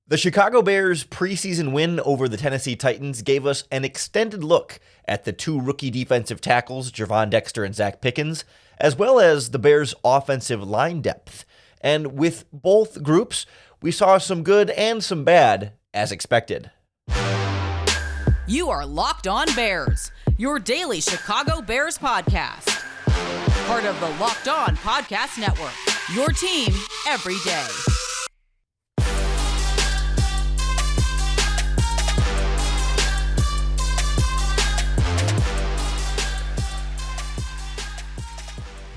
The Chicago Bears' preseason win over the Tennessee Titans gave us an extended look at the two rookie defensive tackles, Gervon Dexter and Zacch Pickens, as well as the Bears' offensive line depth. And with both groups, we saw some good and some bad, as expected. You are Locked On Bears, your daily Chicago Bears podcast. Part of the Locked On Podcast Network, your team every day.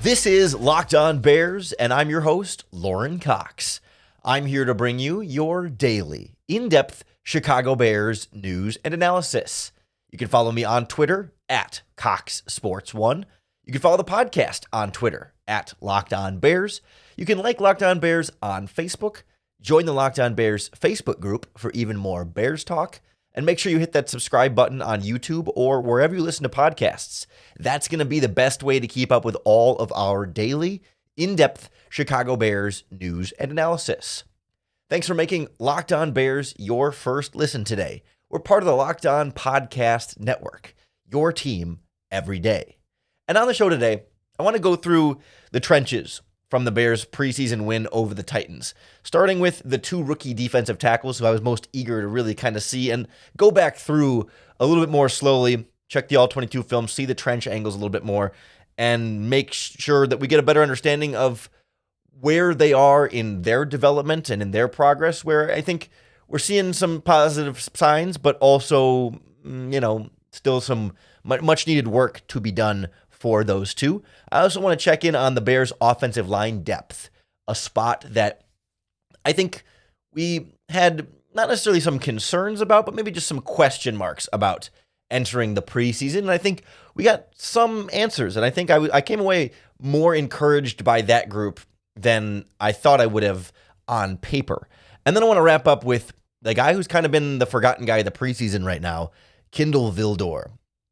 This is Locked On Bears, and I'm your host, Lauren Cox. I'm here to bring you your daily, in-depth Chicago Bears news and analysis. You can follow me on Twitter at CoxSports1. You can follow the podcast on Twitter at Locked On Bears. You can like Locked On Bears on Facebook. Join the Locked On Bears Facebook group for even more Bears talk. And make sure you hit that subscribe button on YouTube or wherever you listen to podcasts. That's going to be the best way to keep up with all of our daily, in-depth Chicago Bears news and analysis. Thanks for making Locked On Bears your first listen today. We're part of the Locked On Podcast Network, your team every day. And on the show today, I want to go through the trenches from the Bears' preseason win over the Titans, starting with the two rookie defensive tackles who I was most eager to really kind of see and go back through a little bit more slowly, check the All-22 film, see the trench angles a little bit more, and make sure that we get a better understanding of where they are in their development and in their progress, where I think we're seeing some positive signs, but also, still some much needed work to be done for those two. I also want to check in on the Bears' offensive line depth, a spot that I think we had not necessarily some concerns about, but maybe just some question marks about entering the preseason. And I think we got some answers, and I think I came away more encouraged by that group than I thought I would have on paper. And then I want to wrap up with the guy who's kind of been the forgotten guy of the preseason right now, Kindle Vildor,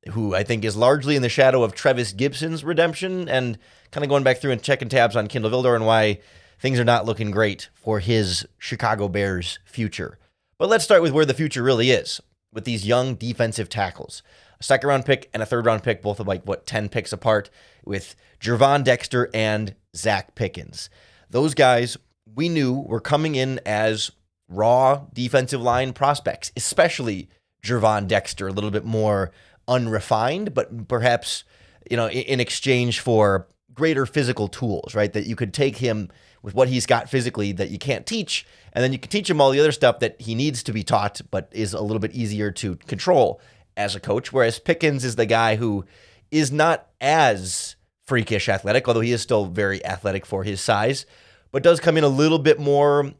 who I think is largely in the shadow of Trevis Gibson's redemption, and kind of going back through and checking tabs on Kindle Vildor and why things are not looking great for his Chicago Bears future. But let's start with where the future really is, with these young defensive tackles. A second-round pick and a third-round pick, both of 10 picks apart, with Gervon Dexter and Zacch Pickens. Those guys we knew were coming in as raw defensive line prospects, especially Gervon Dexter, a little bit more unrefined, but perhaps, in exchange for greater physical tools, right? That you could take him with what he's got physically that you can't teach, and then you can teach him all the other stuff that he needs to be taught, but is a little bit easier to control as a coach. Whereas Pickens is the guy who is not as freakish athletic, although he is still very athletic for his size, but does come in a little bit more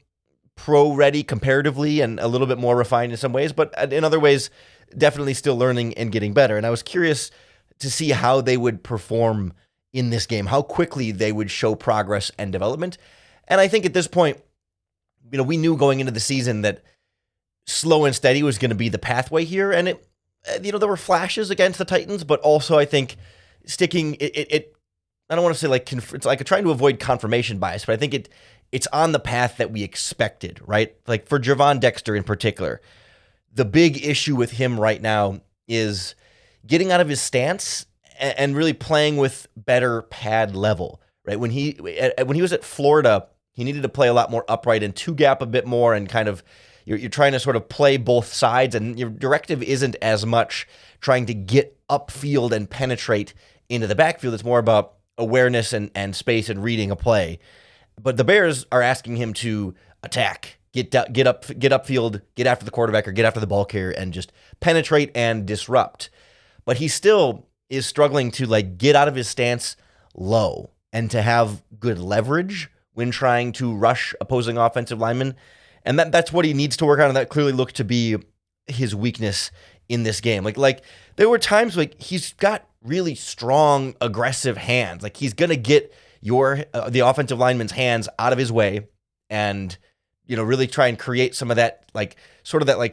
pro-ready comparatively and a little bit more refined in some ways, but in other ways, definitely still learning and getting better. And I was curious to see how they would perform in this game, how quickly they would show progress and development. And I think at this point, we knew going into the season that slow and steady was going to be the pathway here. And there were flashes against the Titans, but also I think sticking it I don't want to say it's like trying to avoid confirmation bias, but I think it's on the path that we expected, right? Like for Gervon Dexter in particular, the big issue with him right now is getting out of his stance and really playing with better pad level, right? When he was at Florida, he needed to play a lot more upright and two gap a bit more, and kind of you're trying to sort of play both sides, and your directive isn't as much trying to get upfield and penetrate into the backfield. It's more about awareness and space and reading a play. But the Bears are asking him to attack, get upfield, get after the quarterback or get after the ball carrier and just penetrate and disrupt. But he still is struggling to get out of his stance low and to have good leverage when trying to rush opposing offensive linemen. And that's what he needs to work on, and that clearly looked to be his weakness in this game. Like there were times he's got really strong, aggressive hands. He's gonna get the offensive lineman's hands out of his way and really try and create some of that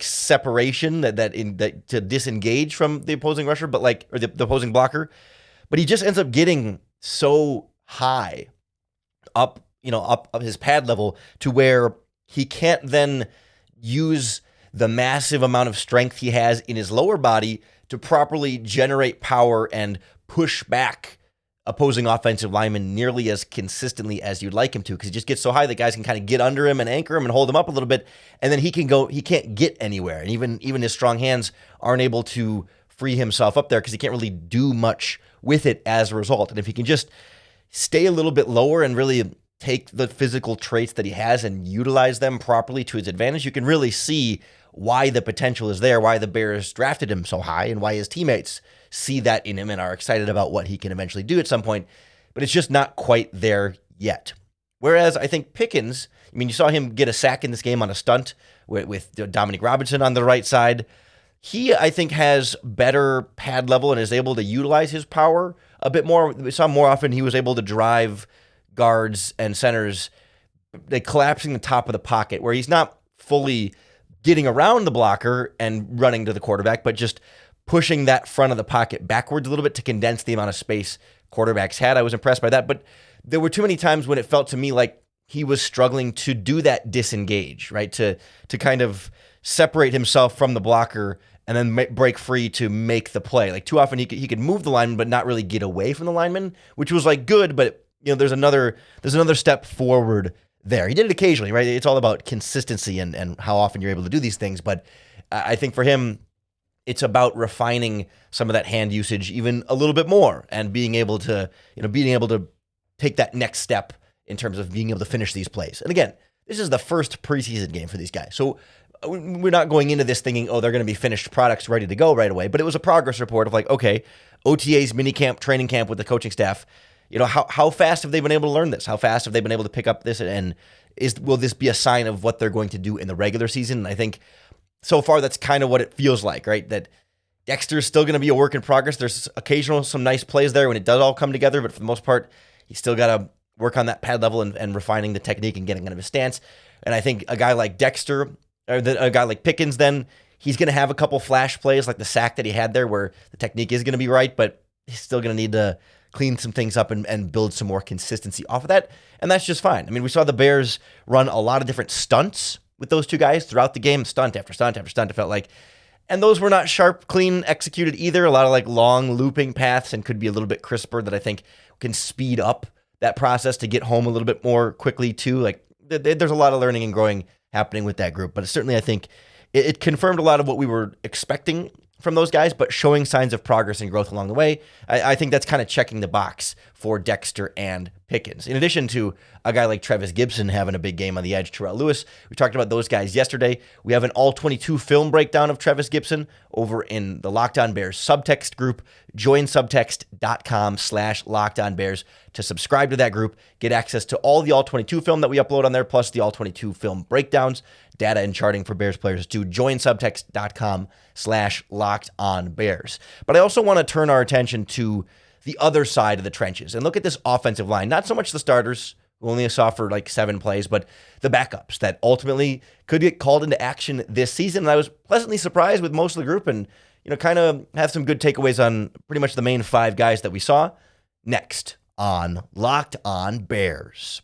separation that to disengage from the opposing rusher, but or the opposing blocker. But he just ends up getting so high up his pad level to where he can't then use the massive amount of strength he has in his lower body to properly generate power and push back opposing offensive linemen nearly as consistently as you'd like him to, because he just gets so high that guys can kind of get under him and anchor him and hold him up a little bit, and then he can't get anywhere. And even his strong hands aren't able to free himself up there because he can't really do much with it as a result. And if he can just stay a little bit lower and really take the physical traits that he has and utilize them properly to his advantage, you can really see why the potential is there, why the Bears drafted him so high, and why his teammates see that in him and are excited about what he can eventually do at some point. But it's just not quite there yet. Whereas I think Pickens, you saw him get a sack in this game on a stunt with Dominic Robinson on the right side. He, I think, has better pad level and is able to utilize his power a bit more. We saw more often he was able to drive guards and centers, collapsing the top of the pocket, where he's not fully getting around the blocker and running to the quarterback, but just pushing that front of the pocket backwards a little bit to condense the amount of space quarterbacks had. I was impressed by that, but there were too many times when it felt to me like he was struggling to do that disengage, right? To kind of separate himself from the blocker and then break free to make the play. Like too often he could move the lineman, but not really get away from the lineman, which was like good, but there's another step forward there. He did it occasionally, right? It's all about consistency and how often you're able to do these things. But I think for him, it's about refining some of that hand usage even a little bit more and being able to take that next step in terms of being able to finish these plays. And again, this is the first preseason game for these guys. So we're not going into this thinking, they're going to be finished products ready to go right away. But it was a progress report of like, okay, OTAs, minicamp, training camp with the coaching staff. How fast have they been able to learn this? How fast have they been able to pick up this? And will this be a sign of what they're going to do in the regular season? And I think so far, that's kind of what it feels like, right? That Dexter's still going to be a work in progress. There's some nice plays there when it does all come together, but for the most part, he's still got to work on that pad level and refining the technique and getting out of his stance. And I think a guy like Dexter, or a guy like Pickens, then he's going to have a couple flash plays like the sack that he had there where the technique is going to be right, but he's still going to need to clean some things up and build some more consistency off of that. And that's just fine. We saw the Bears run a lot of different stunts with those two guys throughout the game, stunt after stunt after stunt, it felt like. And those were not sharp, clean executed either. A lot of like long looping paths and could be a little bit crisper that I think can speed up that process to get home a little bit more quickly too. Like there's a lot of learning and growing happening with that group. But certainly I think it confirmed a lot of what we were expecting from those guys, but showing signs of progress and growth along the way. I think that's kind of checking the box for Dexter and Pickens. In addition to a guy like Trevis Gibson having a big game on the edge, Terrell Lewis. We talked about those guys yesterday. We have an all-22 film breakdown of Trevis Gibson over in the Locked On Bears subtext group. Join subtext.com/LockedOnBears to subscribe to that group. Get access to all the all-22 film that we upload on there, plus the all-22 film breakdowns, data and charting for Bears players too. Join subtext.com/LockedOnBears. But I also want to turn our attention to the other side of the trenches and look at this offensive line. Not so much the starters, who only saw for like 7 plays, but the backups that ultimately could get called into action this season. And I was pleasantly surprised with most of the group and, kind of have some good takeaways on pretty much the main 5 guys that we saw. Next on Locked On Bears.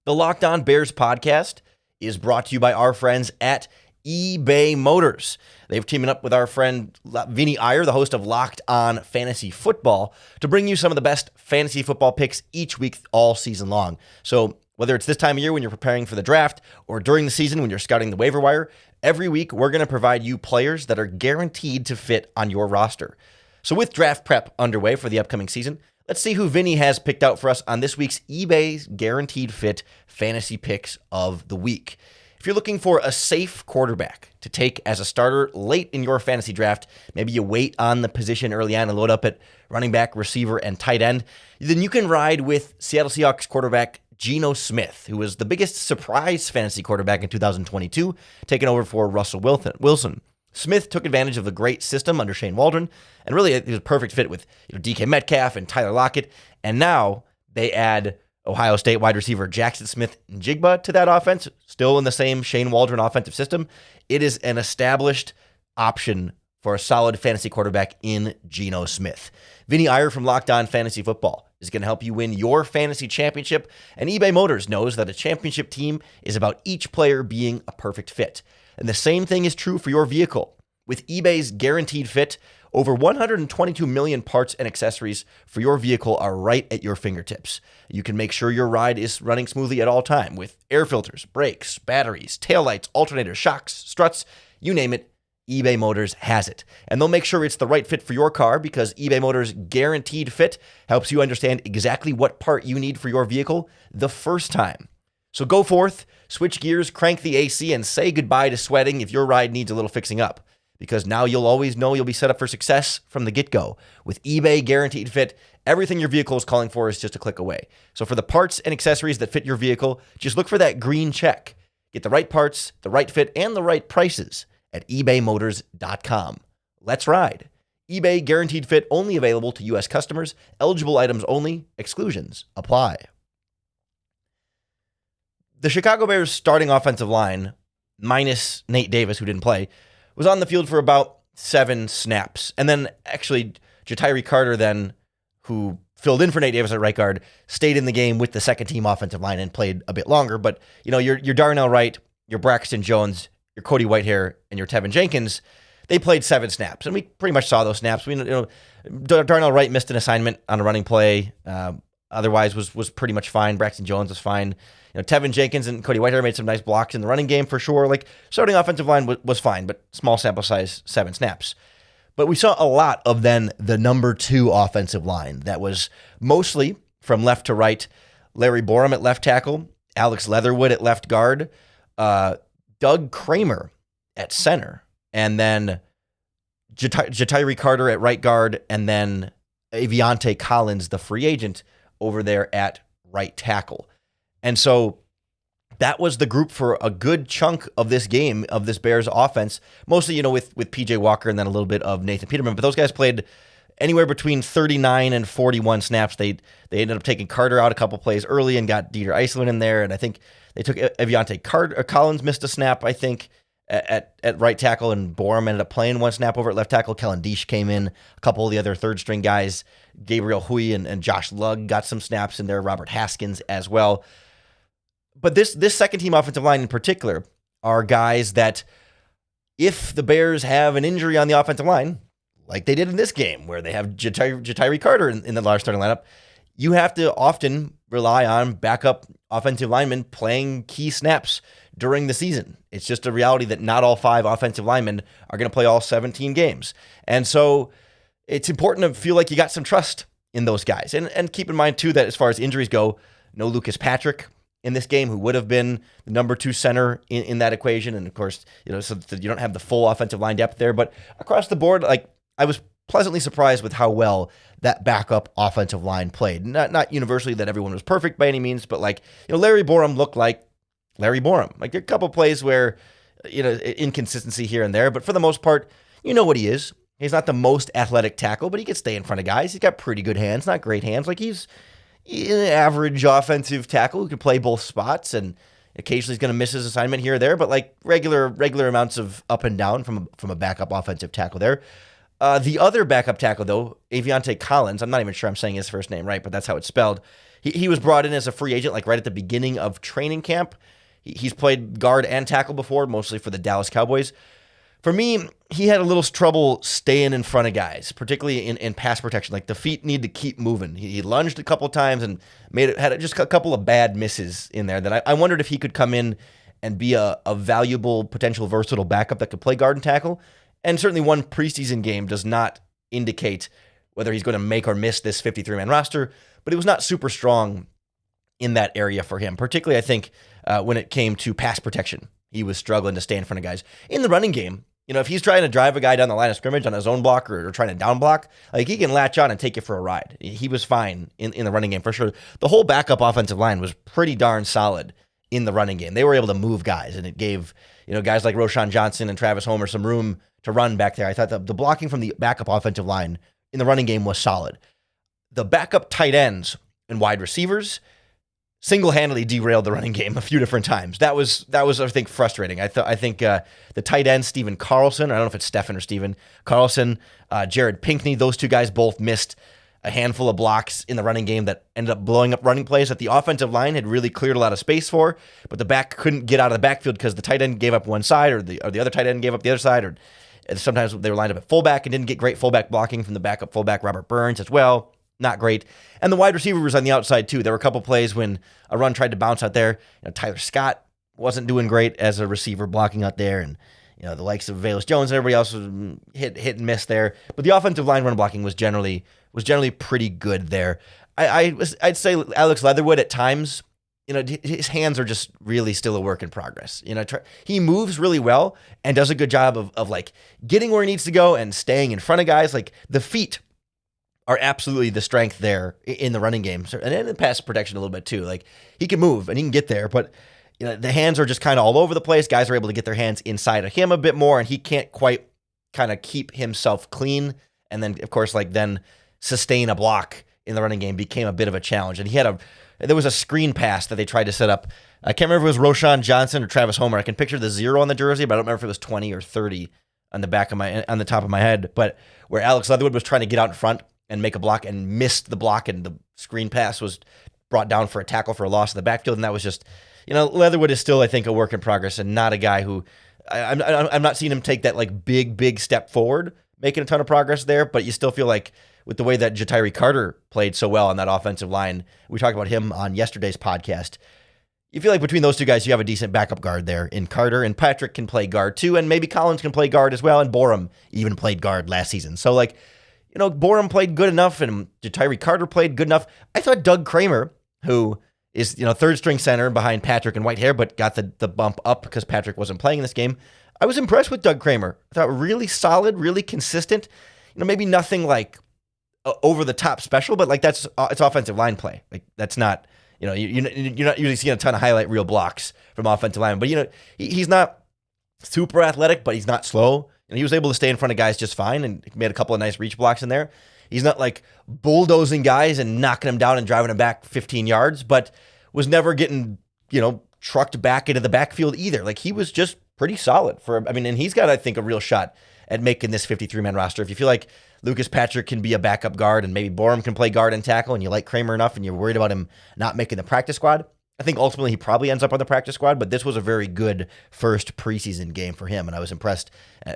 The Locked On Bears podcast is brought to you by our friends at eBay Motors. They've teamed up with our friend Vinny Iyer, the host of Locked On Fantasy Football, to bring you some of the best fantasy football picks each week all season long. So whether it's this time of year when you're preparing for the draft or during the season when you're scouting the waiver wire, every week we're going to provide you players that are guaranteed to fit on your roster. So with draft prep underway for the upcoming season, let's see who Vinny has picked out for us on this week's eBay's Guaranteed Fit Fantasy Picks of the Week. If you're looking for a safe quarterback to take as a starter late in your fantasy draft, maybe you wait on the position early on and load up at running back, receiver, and tight end, then you can ride with Seattle Seahawks quarterback Geno Smith, who was the biggest surprise fantasy quarterback in 2022, taking over for Russell Wilson. Smith took advantage of the great system under Shane Waldron, and really it was a perfect fit with DK Metcalf and Tyler Lockett, and now they add Ohio State wide receiver Jackson Smith-Njigba to that offense, still in the same Shane Waldron offensive system. It is an established option for a solid fantasy quarterback in Geno Smith. Vinny Iyer from Locked On Fantasy Football is going to help you win your fantasy championship, and eBay Motors knows that a championship team is about each player being a perfect fit. And the same thing is true for your vehicle. With eBay's Guaranteed Fit, over 122 million parts and accessories for your vehicle are right at your fingertips. You can make sure your ride is running smoothly at all time with air filters, brakes, batteries, taillights, alternators, shocks, struts, you name it, eBay Motors has it. And they'll make sure it's the right fit for your car because eBay Motors Guaranteed Fit helps you understand exactly what part you need for your vehicle the first time. So go forth, switch gears, crank the AC, and say goodbye to sweating if your ride needs a little fixing up. Because now you'll always know you'll be set up for success from the get-go. With eBay Guaranteed Fit, everything your vehicle is calling for is just a click away. So for the parts and accessories that fit your vehicle, just look for that green check. Get the right parts, the right fit, and the right prices at ebaymotors.com. Let's ride. eBay Guaranteed Fit only available to U.S. customers. Eligible items only. Exclusions apply. The Chicago Bears starting offensive line, minus Nate Davis, who didn't play, was on the field for about 7 snaps. And then actually Ja'Tyre Carter then, who filled in for Nate Davis at right guard, stayed in the game with the second team offensive line and played a bit longer. But, you know, your Darnell Wright, your Braxton Jones, your Cody Whitehair, and your Tevin Jenkins, they played 7 snaps. And we pretty much saw those snaps. Darnell Wright missed an assignment on a running play. Otherwise was pretty much fine. Braxton Jones was fine. Tevin Jenkins and Cody Whitehair made some nice blocks in the running game for sure. Like, starting offensive line was fine, but small sample size, 7 snaps. But we saw a lot of then the number 2 offensive line that was mostly from left to right. Larry Borum at left tackle, Alex Leatherwood at left guard, Doug Kramer at center, and then Ja'Tyre Carter at right guard, and then Aviante Collins, the free agent, over there at right tackle. And so that was the group for a good chunk of this game, of this Bears offense, mostly, with PJ Walker and then a little bit of Nathan Peterman. But those guys played anywhere between 39 and 41 snaps. They ended up taking Carter out a couple plays early and got Dieter Eisland in there. And I think they took Aviante Collins missed a snap, I think, at right tackle, and Borum ended up playing 1 snap over at left tackle. Kellen Diesch came in. A couple of the other third-string guys, Gabriel Hui and Josh Lugg, got some snaps in there. Robert Haskins as well. But this second-team offensive line in particular are guys that, if the Bears have an injury on the offensive line, like they did in this game, where they have Ja'Tyre Carter in the large starting lineup, you have to often rely on backup offensive linemen playing key snaps during the season. It's just a reality that not all 5 offensive linemen are going to play all 17 games. And so it's important to feel like you got some trust in those guys. And keep in mind, too, that as far as injuries go, no Lucas Patrick in this game, who would have been the number 2 center in that equation. And of course, so that you don't have the full offensive line depth there. But across the board, I was pleasantly surprised with how well that backup offensive line played. Not universally that everyone was perfect by any means, but Larry Borum looked like Larry Borum. There are a couple plays where, inconsistency here and there, but for the most part, you know what he is. He's not the most athletic tackle, but he can stay in front of guys. He's got pretty good hands, not great hands. He's an average offensive tackle who can play both spots, and occasionally he's going to miss his assignment here or there, but regular amounts of up and down from a backup offensive tackle there. The other backup tackle, though, Aviante Collins, I'm not even sure I'm saying his first name right, but that's how it's spelled. He was brought in as a free agent, right at the beginning of training camp. He's played guard and tackle before, mostly for the Dallas Cowboys. For me, he had a little trouble staying in front of guys, particularly in pass protection. The feet need to keep moving. He lunged a couple of times and had just a couple of bad misses in there that I wondered if he could come in and be a valuable, potential versatile backup that could play guard and tackle. And certainly one preseason game does not indicate whether he's going to make or miss this 53-man roster, but it was not super strong in that area for him, particularly, I think, when it came to pass protection. He was struggling to stay in front of guys. In the running game, if he's trying to drive a guy down the line of scrimmage on his own block or trying to down block, he can latch on and take you for a ride. He was fine in the running game for sure. The whole backup offensive line was pretty darn solid in the running game. They were able to move guys, and it gave guys like Roshan Johnson and Travis Homer some room to run back there. I thought the blocking from the backup offensive line in the running game was solid. The backup tight ends and wide receivers single-handedly derailed the running game a few different times. That was I think frustrating. I think the tight end Stephen Carlson, I don't know if it's Stephen or Stephen Carlson, Jared Pinkney, those two guys both missed a handful of blocks in the running game that ended up blowing up running plays that the offensive line had really cleared a lot of space for, but the back couldn't get out of the backfield because the tight end gave up one side or the other tight end gave up the other side, or sometimes they were lined up at fullback and didn't get great fullback blocking from the backup fullback Robert Burns as well. Not great. And the wide receiver was on the outside too. There were a couple plays when a run tried to bounce out there. Tyler Scott wasn't doing great as a receiver blocking out there, and the likes of Velus Jones and everybody else was hit and miss there. But the offensive line run blocking was generally pretty good there. I'd say Alex Leatherwood at times, his hands are just really still a work in progress. He moves really well and does a good job of like getting where he needs to go and staying in front of guys. Like the feet are absolutely the strength there in the running game, and in the pass protection a little bit too. Like he can move and he can get there, but the hands are just kind of all over the place. Guys are able to get their hands inside of him a bit more, and he can't quite kind of keep himself clean. And then, of course, then sustain a block in the running game became a bit of a challenge. And there was a screen pass that they tried to set up. I can't remember if it was Roshan Johnson or Travis Homer. I can picture the 0 on the jersey, but I don't remember if it was 20 or 30 on the top of my head. But where Alex Leatherwood was trying to get out in front and make a block and missed the block, and the screen pass was brought down for a tackle for a loss in the backfield, and that was just, Leatherwood is still, I think, a work in progress and not a guy who I'm not seeing him take that big step forward, making a ton of progress there. But you still feel like with the way that Ja'Tyre Carter played so well on that offensive line, we talked about him on yesterday's podcast. You feel like between those two guys, you have a decent backup guard there in Carter, and Patrick can play guard too, and maybe Collins can play guard as well, and Borum even played guard last season. So Borum played good enough, and Ja'Tyre Carter played good enough. I thought Doug Kramer, who is third string center behind Patrick and Whitehair, but got the bump up because Patrick wasn't playing in this game. I was impressed with Doug Kramer. I thought really solid, really consistent. Maybe nothing over the top special, but it's offensive line play. That's not you're not usually seeing a ton of highlight reel blocks from offensive line. But he's not super athletic, but he's not slow. And he was able to stay in front of guys just fine and made a couple of nice reach blocks in there. He's not bulldozing guys and knocking them down and driving them back 15 yards, but was never getting, trucked back into the backfield either. He was just pretty solid and he's got, I think, a real shot at making this 53-man roster. If you feel like Lucas Patrick can be a backup guard and maybe Borum can play guard and tackle, and you like Kramer enough and you're worried about him not making the practice squad, I think ultimately he probably ends up on the practice squad, but this was a very good first preseason game for him, and I was impressed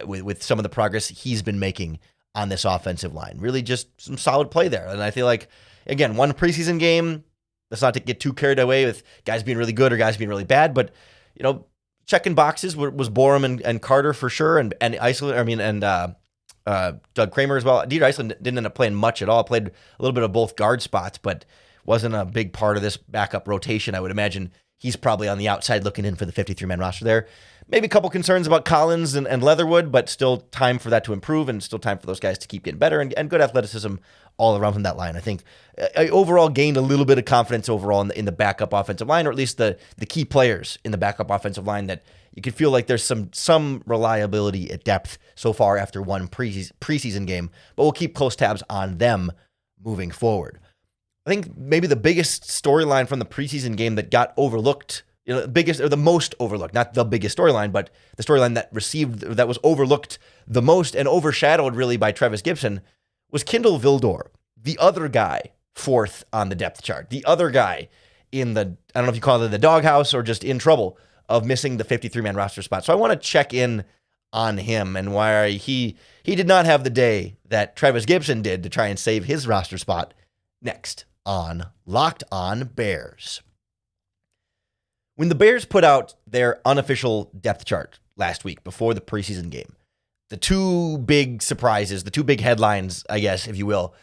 with some of the progress he's been making on this offensive line. Really just some solid play there. And I feel like, again, one preseason game, let's not get too carried away with guys being really good or guys being really bad, but, checking boxes was Borum and Carter for sure, and Iceland, Doug Kramer as well. Dieter Iceland didn't end up playing much at all, played a little bit of both guard spots, but wasn't a big part of this backup rotation. I would imagine he's probably on the outside looking in for the 53-man roster there. Maybe a couple concerns about Collins and Leatherwood, but still time for that to improve and still time for those guys to keep getting better and good athleticism all around from that line. I think I overall gained a little bit of confidence overall in the backup offensive line, or at least the key players in the backup offensive line, that you could feel like there's some reliability at depth so far after one preseason game, but we'll keep close tabs on them moving forward. I think maybe the biggest storyline from the preseason game that got overlooked, the most overlooked, not the biggest storyline, but the storyline that was overlooked the most and overshadowed really by Trevis Gibson, was Kindle Vildor, the other guy fourth on the depth chart, the other guy in I don't know if you call it the doghouse or just in trouble of missing the 53-man roster spot. So I want to check in on him and why he did not have the day that Trevis Gibson did to try and save his roster spot next on Locked On Bears. When the Bears put out their unofficial depth chart last week before the preseason game, the two big surprises, the two big headlines, I guess, if you will,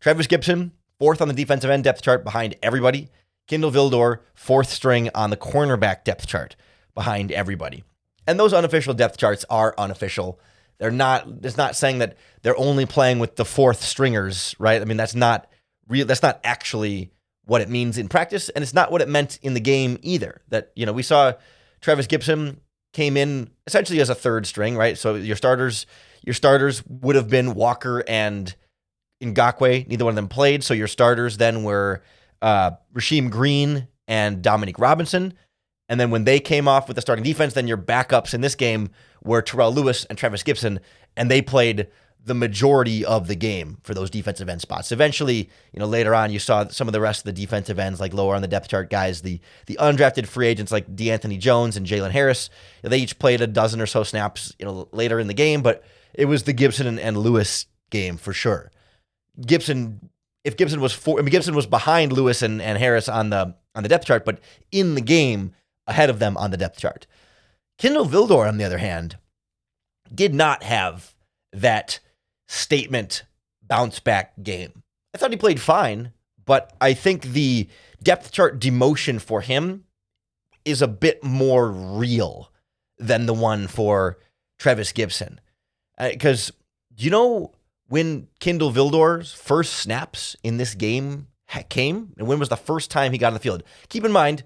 Trevis Gibson, fourth on the defensive end depth chart behind everybody. Kindle Vildor, fourth string on the cornerback depth chart behind everybody. And those unofficial depth charts are unofficial. It's not saying that they're only playing with the fourth stringers, right? I mean, that's not real. That's not actually what it means in practice, and it's not what it meant in the game either. That, we saw Trevis Gibson came in essentially as a third string, right? So your starters would have been Walker and Ngakoue. Neither one of them played, so your starters then were Rasheem Green and Dominique Robinson. And then when they came off with the starting defense, then your backups in this game were Terrell Lewis and Trevis Gibson, and they played the majority of the game for those defensive end spots. Eventually, later on, you saw some of the rest of the defensive ends, like lower on the depth chart guys, the undrafted free agents like DeAnthony Jones and Jalen Harris. They each played a dozen or so snaps, later in the game, but it was the Gibson and Lewis game for sure. Gibson was behind Lewis and Harris on the depth chart, but in the game ahead of them on the depth chart. Kindle Vildor, on the other hand, did not have that statement bounce back game. I thought he played fine, but I think the depth chart demotion for him is a bit more real than the one for Trevis Gibson. Because when Kindle Vildor's first snaps in this game came, and when was the first time he got on the field? Keep in mind,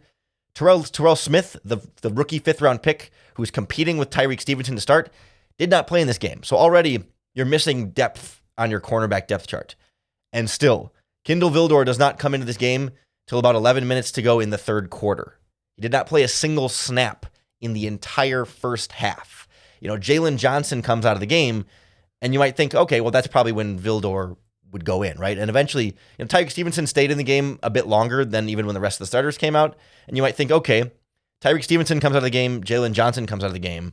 Terrell Smith, the rookie 5th-round pick who was competing with Tyreek Stevenson to start, did not play in this game. So already you're missing depth on your cornerback depth chart. And still, Kindle Vildor does not come into this game till about 11 minutes to go in the third quarter. He did not play a single snap in the entire first half. Jalen Johnson comes out of the game, and you might think, okay, well, that's probably when Vildor would go in, right? And eventually, Tyreek Stevenson stayed in the game a bit longer than even when the rest of the starters came out. And you might think, okay, Tyreek Stevenson comes out of the game, Jalen Johnson comes out of the game.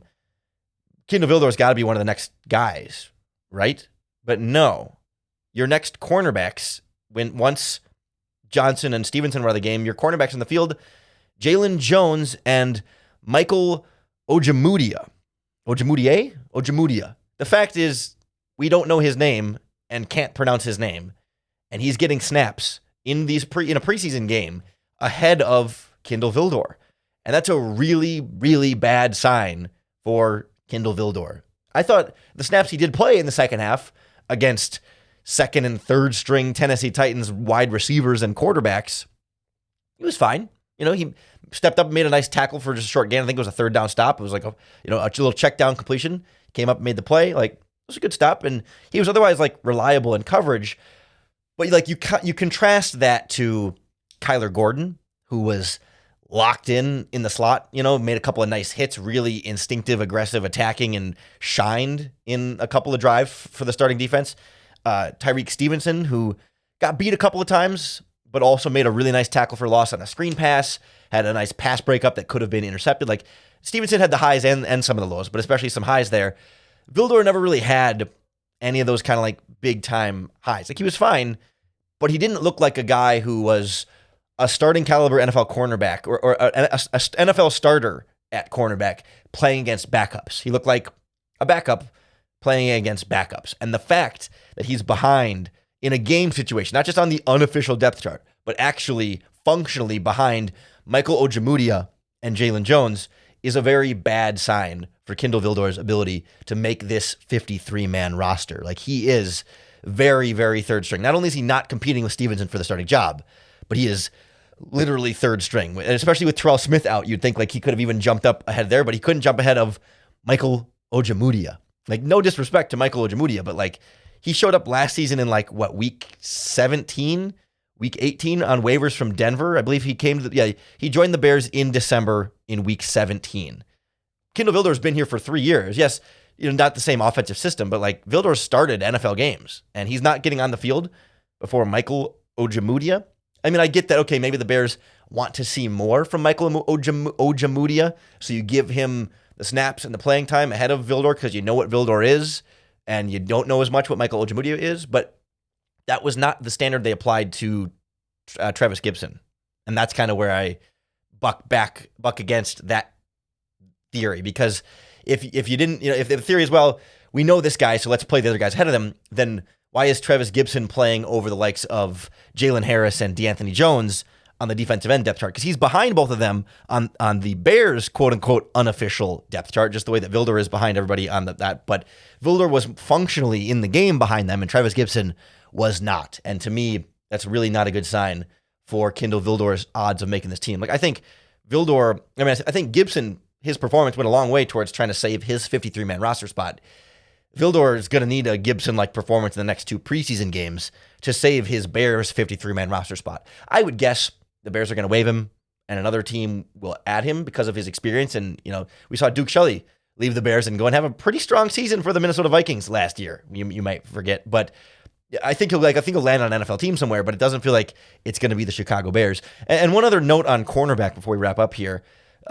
Kindle Vildor's got to be one of the next guys, right? But no, your next cornerbacks, once Johnson and Stevenson were out of the game, your cornerbacks in the field, Jalen Jones and Michael Ojemudia. Ojemudia. The fact is, we don't know his name and can't pronounce his name, and he's getting snaps in a preseason game ahead of Kindle Vildor. And that's a really, really bad sign for Kindle Vildor. I thought the snaps he did play in the second half against second and third string Tennessee Titans wide receivers and quarterbacks, he was fine. He stepped up and made a nice tackle for just a short gain. I think it was a third down stop. It was like a little check down completion. Came up and made the play. Like, it was a good stop, and he was otherwise reliable in coverage. But you contrast that to Kyler Gordon, who was locked in the slot, made a couple of nice hits, really instinctive, aggressive attacking, and shined in a couple of drives for the starting defense. Tyreek Stevenson, who got beat a couple of times, but also made a really nice tackle for loss on a screen pass, had a nice pass breakup that could have been intercepted. Stevenson had the highs and some of the lows, but especially some highs there. Vildor never really had any of those kind of big-time highs. He was fine, but he didn't look like a guy who was a starting caliber NFL cornerback or an NFL starter at cornerback playing against backups. He looked like a backup playing against backups. And the fact that he's behind in a game situation, not just on the unofficial depth chart, but actually functionally behind Michael Ojemudia and Jalen Jones is a very bad sign for Kindle Vildor's ability to make this 53-man roster. He is very, very third string. Not only is he not competing with Stevenson for the starting job, but he is literally third string. And especially with Terrell Smith out, you'd think he could have even jumped up ahead there, but he couldn't jump ahead of Michael Ojemudia. No disrespect to Michael Ojemudia, but he showed up last season in week 17, week 18 on waivers from Denver. I believe he he joined the Bears in December in week 17. Kindle Vildor's been here for 3 years. Yes, not the same offensive system, but Vildor started NFL games, and he's not getting on the field before Michael Ojemudia. I mean, I get that, okay, maybe the Bears want to see more from Michael Ojemudia, so you give him the snaps and the playing time ahead of Vildor because you know what Vildor is, and you don't know as much what Michael Ojemudia is, but that was not the standard they applied to Trevis Gibson. And that's kind of where I buck against that theory, because if you didn't, if the theory is, well, we know this guy, so let's play the other guys ahead of them, then why is Trevis Gibson playing over the likes of Jalen Harris and DeAnthony Jones on the defensive end depth chart? Because he's behind both of them on the Bears, quote-unquote, unofficial depth chart, just the way that Vildor is behind everybody on that. But Vildor was functionally in the game behind them, and Trevis Gibson was not. And to me, that's really not a good sign for Kindle Vildor's odds of making this team. I think I think Gibson, his performance went a long way towards trying to save his 53-man roster spot. Vildor is going to need a Gibson-like performance in the next 2 preseason games to save his Bears 53-man roster spot. I would guess the Bears are going to waive him, and another team will add him because of his experience. And, we saw Duke Shelley leave the Bears and go and have a pretty strong season for the Minnesota Vikings last year. You might forget, but I think he'll land on an NFL team somewhere, but it doesn't feel like it's going to be the Chicago Bears. And one other note on cornerback before we wrap up here.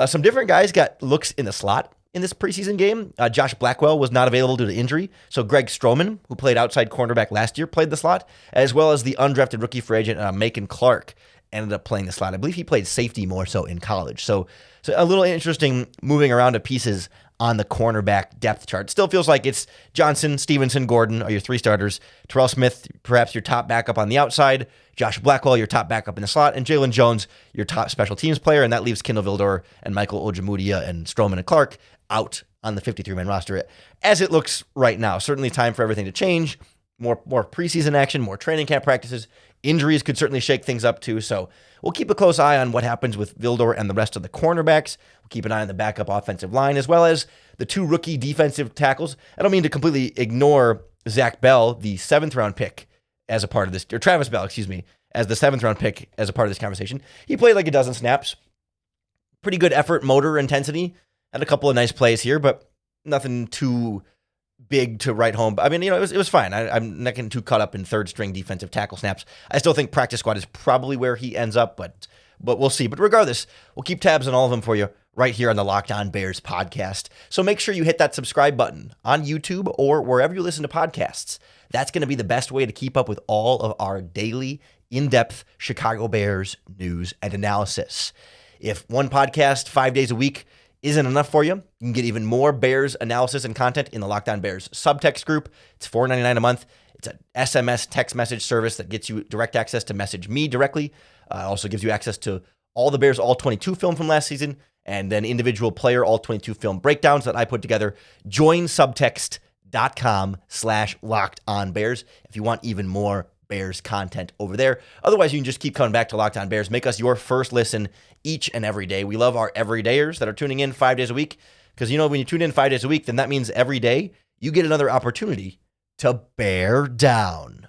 Some different guys got looks in the slot in this preseason game. Josh Blackwell was not available due to injury. So Greg Stroman, who played outside cornerback last year, played the slot, as well as the undrafted rookie free agent Macon Clark ended up playing the slot. I believe he played safety more so in college. So a little interesting moving around of pieces on the cornerback depth chart. Still feels like it's Johnson, Stevenson, Gordon are your three starters. Terrell Smith, perhaps your top backup on the outside. Josh Blackwell, your top backup in the slot. And Jalen Jones, your top special teams player. And that leaves Kindle Vildor and Michael Ojemudia and Stroman and Clark out on the 53-man roster as it looks right now. Certainly time for everything to change. More preseason action, more training camp practices. Injuries could certainly shake things up too. So we'll keep a close eye on what happens with Vildor and the rest of the cornerbacks. We'll keep an eye on the backup offensive line as well as the two rookie defensive tackles. I don't mean to completely ignore Zach Bell, the 7th-round pick, as a part of this, or Travis Bell, as the 7th-round pick as a part of this conversation. He played like a dozen snaps. Pretty good effort, motor intensity. Had a couple of nice plays here, but nothing too big to write home. I mean, it was fine. I'm not getting too caught up in third-string defensive tackle snaps. I still think practice squad is probably where he ends up, but we'll see. But regardless, we'll keep tabs on all of them for you right here on the Locked On Bears podcast. So make sure you hit that subscribe button on YouTube or wherever you listen to podcasts. That's going to be the best way to keep up with all of our daily, in-depth Chicago Bears news and analysis. If one podcast 5 days a week isn't enough for you, you can get even more Bears analysis and content in the Locked On Bears subtext group. It's $4.99 a month. It's an SMS text message service that gets you direct access to message me directly. Also gives you access to all the Bears All-22 film from last season, and then individual player All-22 film breakdowns that I put together. Join subtext.com/LockedOnBears if you want even more Bears content over there. Otherwise, you can just keep coming back to Locked On Bears. Make us your first listen each and every day. We love our everydayers that are tuning in 5 days a week because, when you tune in 5 days a week, then that means every day you get another opportunity to bear down.